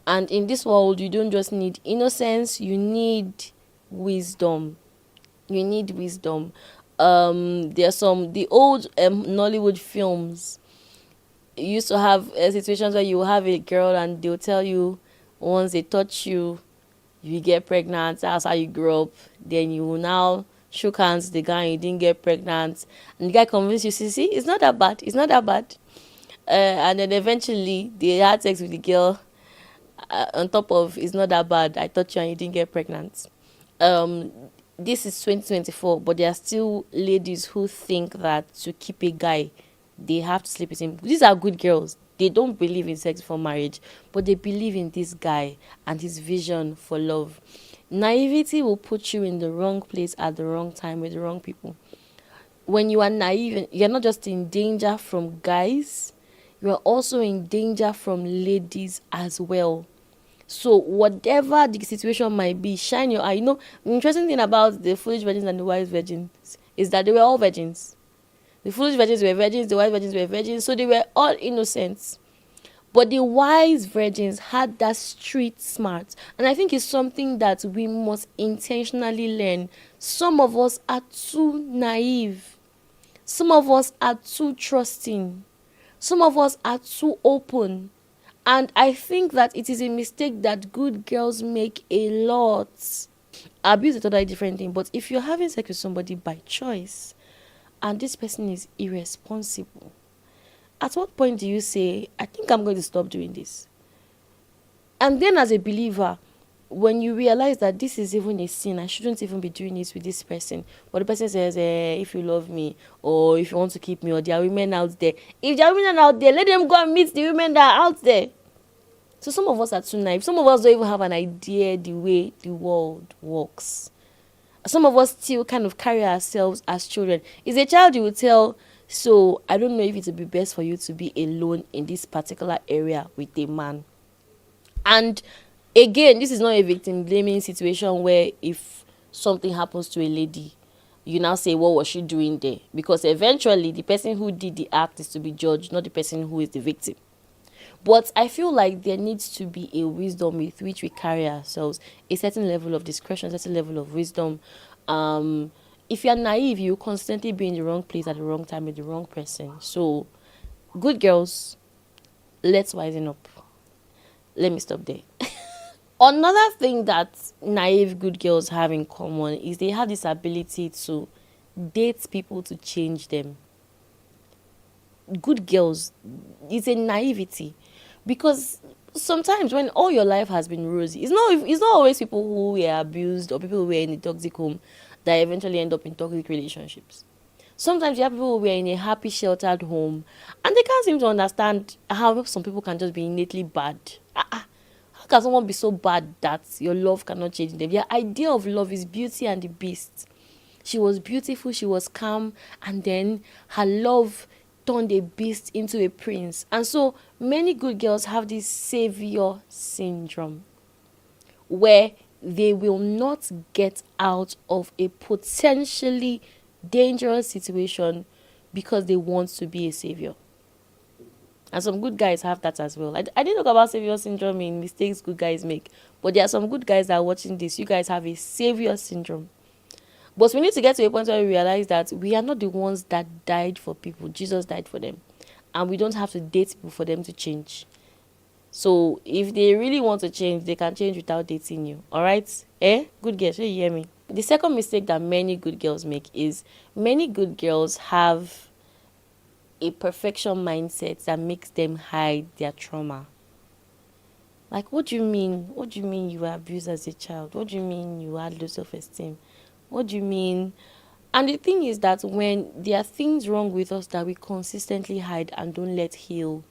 And in this world, you don't just need innocence, you need wisdom. You need wisdom. There are the old Nollywood films used to have situations where you have a girl and they'll tell you once they touch you, you get pregnant. That's how you grow up. Then you will now shook hands with the guy and you didn't get pregnant. And the guy convinced you, see, it's not that bad. It's not that bad. And then eventually they had sex with the girl on top of it's not that bad. I touched you and you didn't get pregnant. Um, this is 2024, but there are still ladies who think that to keep a guy, they have to sleep with him. These are good girls. They don't believe in sex before marriage, but they believe in this guy and his vision for love. Naivety will put you in the wrong place at the wrong time with the wrong people. When you are naive, you're not just in danger from guys, you are also in danger from ladies as well. So whatever the situation might be, shine your eye. You know, the interesting thing about the foolish virgins and the wise virgins is that they were all virgins. The foolish virgins were virgins, the wise virgins were virgins, so they were all innocent. But the wise virgins had that street smart. And I think it's something that we must intentionally learn. Some of us are too naive. Some of us are too trusting. Some of us are too open. And I think that it is a mistake that good girls make a lot. Abuse is a totally different thing. But if you're having sex with somebody by choice and this person is irresponsible, at what point do you say, I think I'm going to stop doing this? And then as a believer, when you realize that this is even a sin, I shouldn't even be doing this with this person. But the person says, if you love me, or if you want to keep me, or there are women out there. If there are women out there, let them go and meet the women that are out there. So some of us are too naive. Some of us don't even have an idea the way the world works. Some of us still kind of carry ourselves as children. Is a child you will tell, so I don't know if it would be best for you to be alone in this particular area with a man. And again, this is not a victim blaming situation where if something happens to a lady, you now say, what was she doing there? Because eventually the person who did the act is to be judged, not the person who is the victim. But I feel like there needs to be a wisdom with which we carry ourselves, a certain level of discretion, a certain level of wisdom. If you're naive, you constantly be in the wrong place at the wrong time with the wrong person. So, good girls, let's wisen up. Let me stop there. Another thing that naive good girls have in common is they have this ability to date people to change them. Good girls, it's a naivety. Because sometimes when all your life has been rosy, it's not always people who were abused or people who were in a toxic home that eventually end up in toxic relationships. Sometimes you have people who were in a happy, sheltered home and they can't seem to understand how some people can just be innately bad. How can someone be so bad that your love cannot change them? Their idea of love is Beauty and the Beast. She was beautiful, she was calm, and then her love turned a beast into a prince. And so many good girls have this savior syndrome where they will not get out of a potentially dangerous situation because they want to be a savior. And some good guys have that as well. I didn't talk about savior syndrome in mistakes good guys make, but there are some good guys that are watching this. You guys have a savior syndrome. But we need to get to a point where we realize that we are not the ones that died for people. Jesus died for them. And we don't have to date people for them to change. So if they really want to change, they can change without dating you. Alright? Good girls, you hear me? The second mistake that many good girls make is many good girls have a perfection mindset that makes them hide their trauma. Like, what do you mean? What do you mean you were abused as a child? What do you mean you had low self-esteem? What do you mean? And the thing is that when there are things wrong with us that we consistently hide and don't let heal,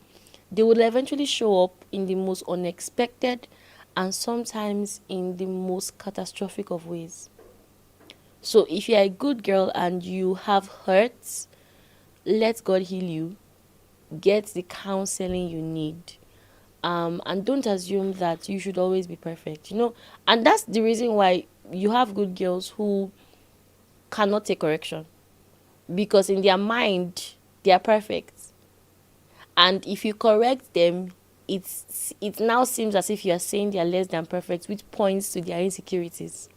they will eventually show up in the most unexpected and sometimes in the most catastrophic of ways. So if you're a good girl and you have hurts, let God heal you. Get the counseling you need. And don't assume that you should always be perfect, and that's the reason why you have good girls who cannot take correction, because in their mind they are perfect, and if you correct them, it now seems as if you are saying they are less than perfect, which points to their insecurities.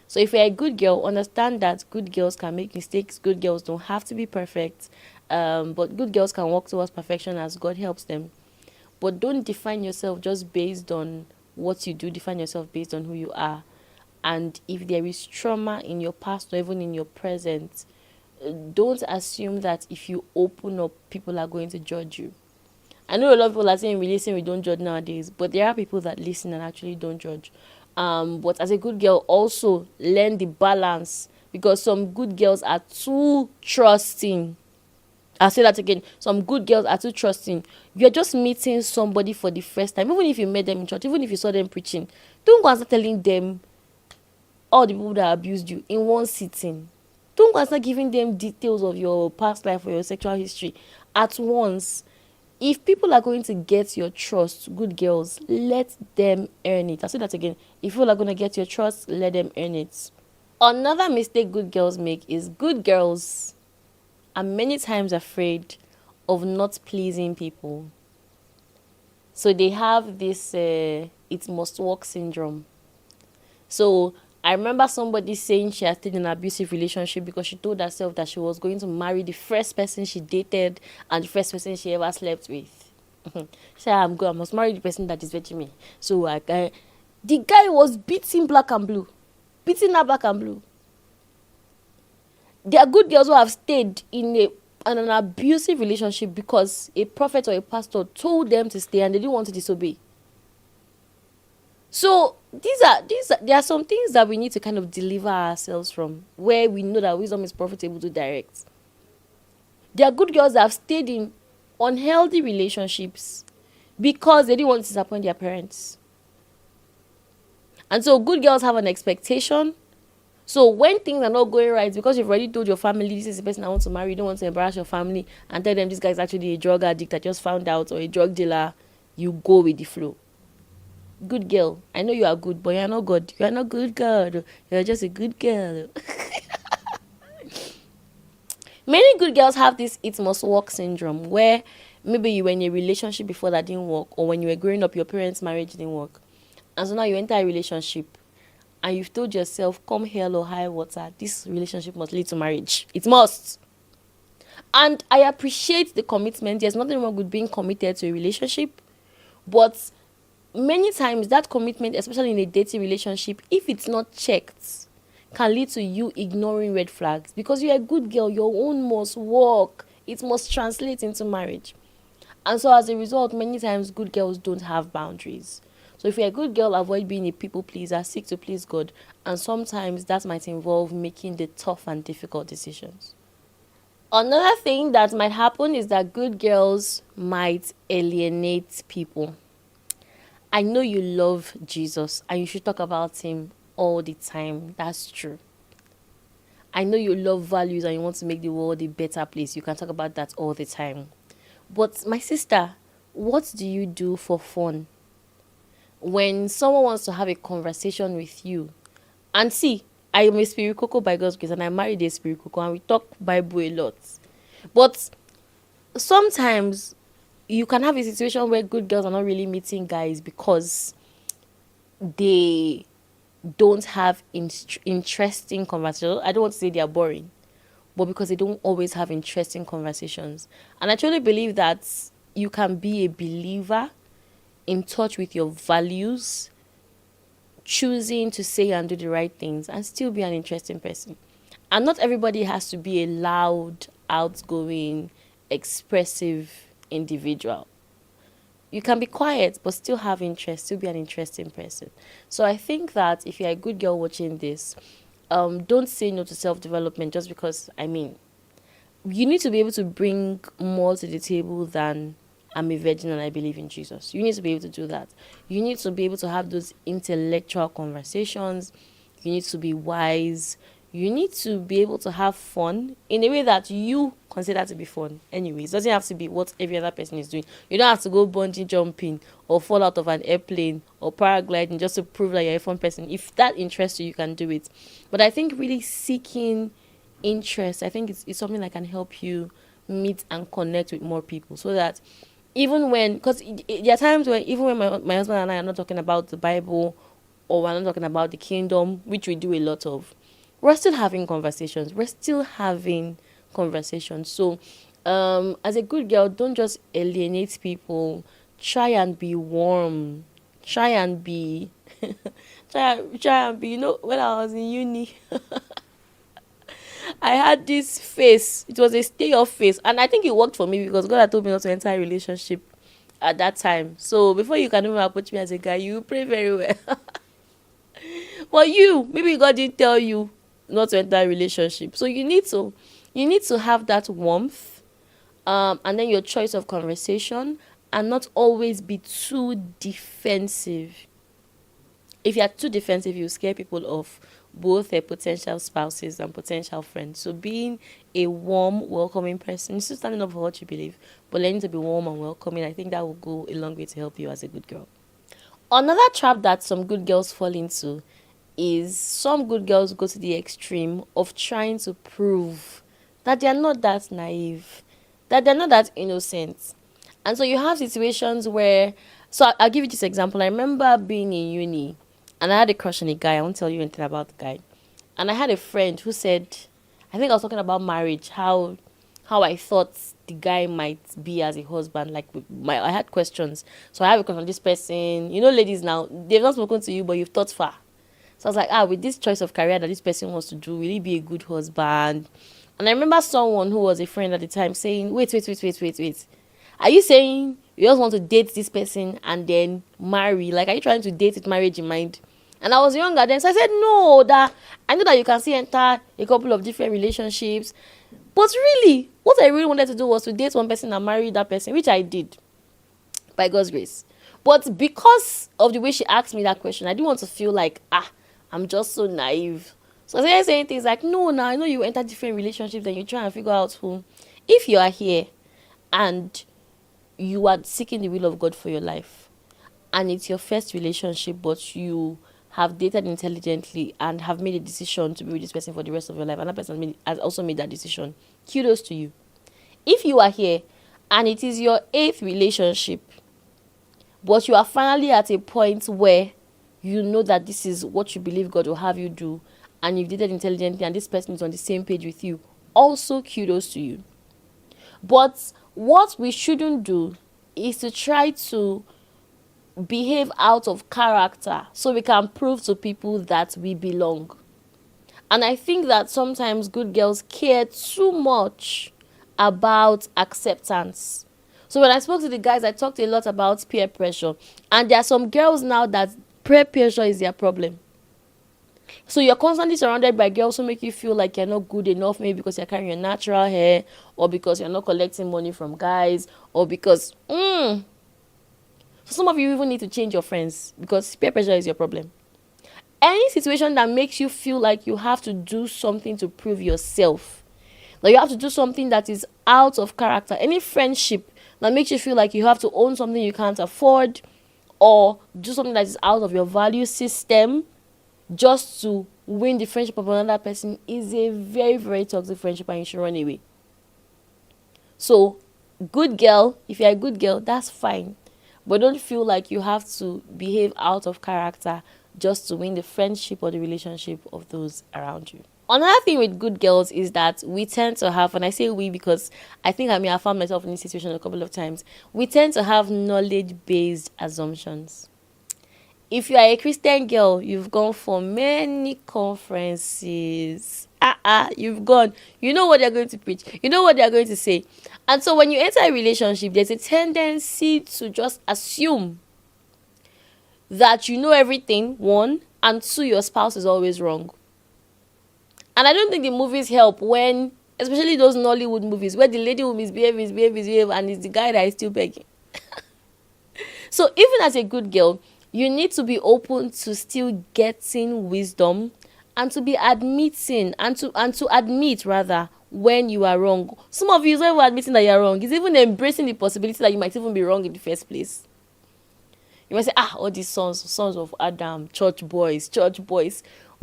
So if you're a good girl, understand that good girls can make mistakes. Good girls don't have to be perfect, but good girls can walk towards perfection as God helps them. But don't define yourself just based on what you do. Define yourself based on who you are. And if there is trauma in your past or even in your present, don't assume that if you open up, people are going to judge you. I know a lot of people are saying we listen, we don't judge nowadays, but there are people that listen and actually don't judge. But as a good girl, also learn the balance, because some good girls are too trusting. I'll say that again. Some good girls are too trusting. You're just meeting somebody for the first time. Even if you met them in church, even if you saw them preaching, don't go and start telling them all the people that abused you in one sitting. Don't go and start giving them details of your past life or your sexual history at once. If people are going to get your trust, good girls, let them earn it. I'll say that again. If people are going to get your trust, let them earn it. Another mistake good girls make is good girls are many times afraid of not pleasing people. So they have this it must work syndrome. So I remember somebody saying she had stayed in an abusive relationship because she told herself that she was going to marry the first person she dated and the first person she ever slept with. She said, I'm good, I must marry the person that is vetting me. So the guy was beating black and blue. Beating her black and blue. There are good girls who have stayed in an abusive relationship because a prophet or a pastor told them to stay and they didn't want to disobey. So there are some things that we need to kind of deliver ourselves from, where we know that wisdom is profitable to direct. There are good girls that have stayed in unhealthy relationships because they didn't want to disappoint their parents. And so good girls have an expectation. So when things are not going right, because you've already told your family this is the person I want to marry, you don't want to embarrass your family and tell them this guy is actually a drug addict I just found out, or a drug dealer, you go with the flow. Good girl, I know you are good, but you're not good. You're not good girl. You're just a good girl. Many good girls have this it must work syndrome, where maybe you were in a relationship before that didn't work, or when you were growing up your parents' marriage didn't work, and so now you enter a relationship and you've told yourself, come hell or high water, this relationship must lead to marriage. It must. And I appreciate the commitment. There's nothing wrong with being committed to a relationship, but many times that commitment, especially in a dating relationship, if it's not checked, can lead to you ignoring red flags, because you're a good girl. Your own must work. It must translate into marriage. And so as a result, many times good girls don't have boundaries. So if you're a good girl, avoid being a people pleaser, seek to please God. And sometimes that might involve making the tough and difficult decisions. Another thing that might happen is that good girls might alienate people. I know you love Jesus and you should talk about him all the time. That's true. I know you love values and you want to make the world a better place. You can talk about that all the time. But my sister, what do you do for fun? When someone wants to have a conversation with you, and see, I am a spirit coco by God's grace, and I married a spirit coco, and we talk Bible a lot. But sometimes you can have a situation where good girls are not really meeting guys because they don't have interesting conversations. I don't want to say they are boring, but because they don't always have interesting conversations. And I truly believe that you can be a believer, in touch with your values, choosing to say and do the right things, and still be an interesting person. And not everybody has to be a loud, outgoing, expressive individual. You can be quiet but still have interest, still be an interesting person. So I think that if you're a good girl watching this, don't say no to self-development just because, you need to be able to bring more to the table than I'm a virgin and I believe in Jesus. You need to be able to do that. You need to be able to have those intellectual conversations. You need to be wise. You need to be able to have fun in a way that you consider to be fun. Anyways, it doesn't have to be what every other person is doing. You don't have to go bungee jumping or fall out of an airplane or paragliding just to prove that you're a fun person. If that interests you, you can do it. But I think really seeking interest, I think it's something that can help you meet and connect with more people, so that Even when, because there are times when, even when my husband and I are not talking about the Bible, or we're not talking about the kingdom, which we do a lot of, we're still having conversations. We're still having conversations. So, as a good girl, don't just alienate people. Try and be warm. Try and be, try and be. You know, when I was in uni, I had this face. It was a stay off face, and I think it worked for me because God had told me not to enter a relationship at that time. So before you can even approach me as a guy, you pray very well. But you, maybe God didn't tell you not to enter a relationship. So you need to have that warmth, and then your choice of conversation, and not always be too defensive. If you're too defensive, you scare people off, both their potential spouses and potential friends. So being a warm, welcoming person, still standing up for what you believe, but learning to be warm and welcoming, I think that will go a long way to help you as a good girl. Another trap that some good girls fall into is some good girls go to the extreme of trying to prove that they're not that naive, that they're not that innocent. And so you have situations where, so I'll give you this example. I remember being in uni and I had a crush on a guy. I won't tell you anything about the guy. And I had a friend who said, I think I was talking about marriage, how I thought the guy might be as a husband. Like I had questions. So I have a question on this person. You know, ladies now, they've not spoken to you, but you've thought far. So I was like, with this choice of career that this person wants to do, will he be a good husband? And I remember someone who was a friend at the time saying, wait. Are you saying you just want to date this person and then marry? Like, are you trying to date with marriage in mind? And I was younger then, so I said, no, that I know that you can see enter a couple of different relationships. But really, what I really wanted to do was to date one person and marry that person, which I did, by God's grace. But because of the way she asked me that question, I didn't want to feel like, I'm just so naive. So I started saying things like, no, now I know you enter different relationships and you try and figure out who. If you are here and you are seeking the will of God for your life, and it's your first relationship, but you have dated intelligently and have made a decision to be with this person for the rest of your life, and that person has also made that decision, kudos to you. If you are here and it is your 8th relationship, but you are finally at a point where you know that this is what you believe God will have you do, and you've dated intelligently and this person is on the same page with you, also kudos to you. But what we shouldn't do is to try to behave out of character so we can prove to people that we belong. And I think that sometimes good girls care too much about acceptance. So when I spoke to the guys, I talked a lot about peer pressure. And there are some girls now that peer pressure is their problem. So you're constantly surrounded by girls who make you feel like you're not good enough, maybe because you're carrying your natural hair, or because you're not collecting money from guys, or because so some of you even need to change your friends because peer pressure is your problem. Any situation that makes you feel like you have to do something to prove yourself, that you have to do something that is out of character, any friendship that makes you feel like you have to own something you can't afford, or do something that is out of your value system just to win the friendship of another person, is a very, very toxic friendship, and you should run away. So, good girl, if you're a good girl, that's fine. But don't feel like you have to behave out of character just to win the friendship or the relationship of those around you. Another thing with good girls is that we tend to have, and I say we because I think I found myself in this situation a couple of times, we tend to have knowledge-based assumptions. If you are a Christian girl, you've gone for many conferences. You've gone. You know what they're going to preach. You know what they're going to say. And so when you enter a relationship, there's a tendency to just assume that you know everything, one, and two, your spouse is always wrong. And I don't think the movies help when, especially those Nollywood movies, where the lady will misbehave, and it's the guy that is still begging. So even as a good girl, you need to be open to still getting wisdom, and to be admitting and to admit rather when you are wrong. Some of you is not even admitting that you're wrong. It's even embracing the possibility that you might even be wrong in the first place. You might say, all these sons of Adam, church boys.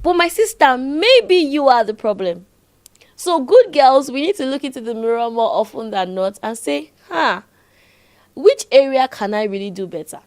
But my sister, maybe you are the problem. So good girls, we need to look into the mirror more often than not and say, which area can I really do better?